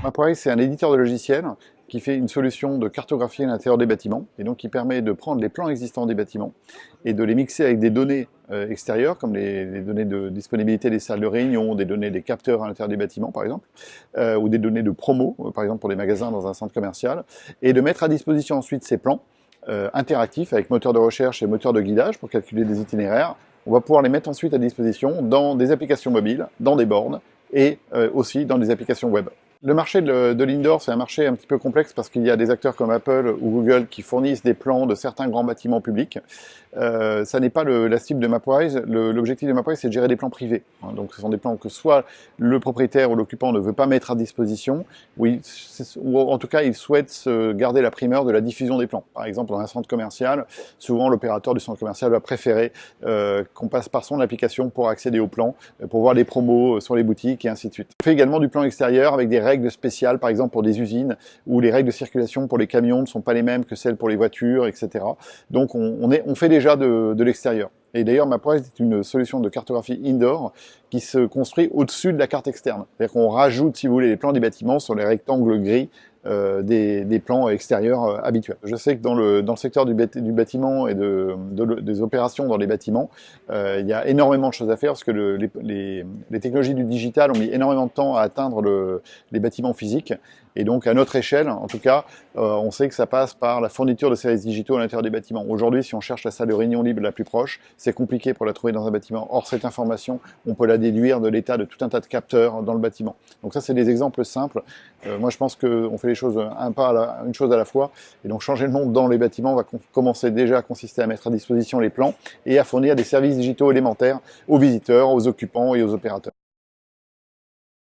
Mapwise, c'est un éditeur de logiciels qui fait une solution de cartographie à l'intérieur des bâtiments, et donc qui permet de prendre les plans existants des bâtiments et de les mixer avec des données extérieures, comme les données de disponibilité des salles de réunion, des données des capteurs à l'intérieur des bâtiments, par exemple, ou des données de promo, par exemple pour les magasins dans un centre commercial, et de mettre à disposition ensuite ces plans interactifs avec moteur de recherche et moteur de guidage pour calculer des itinéraires. On va pouvoir les mettre ensuite à disposition dans des applications mobiles, dans des bornes, et aussi dans des applications web. Le marché de l'indoor, c'est un marché un petit peu complexe parce qu'il y a des acteurs comme Apple ou Google qui fournissent des plans de certains grands bâtiments publics. Ça n'est pas la cible de Mapwise. L'objectif de Mapwise, c'est de gérer des plans privés. Donc ce sont des plans que soit le propriétaire ou l'occupant ne veut pas mettre à disposition, ou en tout cas il souhaite garder la primeur de la diffusion des plans. Par exemple, dans un centre commercial, souvent l'opérateur du centre commercial va préférer qu'on passe par son application pour accéder aux plans, pour voir les promos sur les boutiques et ainsi de suite. On fait également du plan extérieur avec des règles spéciales, par exemple pour des usines, où les règles de circulation pour les camions ne sont pas les mêmes que celles pour les voitures, etc. Donc on fait déjà de l'extérieur. Et d'ailleurs, Mapwise est une solution de cartographie indoor qui se construit au-dessus de la carte externe. C'est-à-dire qu'on rajoute, si vous voulez, les plans des bâtiments sur les rectangles gris des plans extérieurs habituels. Je sais que dans le secteur du bâtiment et des opérations dans les bâtiments, il y a énormément de choses à faire parce que les technologies du digital ont mis énormément de temps à atteindre les bâtiments physiques. Et donc, à notre échelle, en tout cas, on sait que ça passe par la fourniture de services digitaux à l'intérieur des bâtiments. Aujourd'hui, si on cherche la salle de réunion libre la plus proche, c'est compliqué pour la trouver dans un bâtiment. Or, cette information, on peut la déduire de l'état de tout un tas de capteurs dans le bâtiment. Donc ça, c'est des exemples simples. Moi, je pense qu'on fait les choses une chose à la fois. Et donc, changer le monde dans les bâtiments va commencer déjà à consister à mettre à disposition les plans et à fournir des services digitaux élémentaires aux visiteurs, aux occupants et aux opérateurs.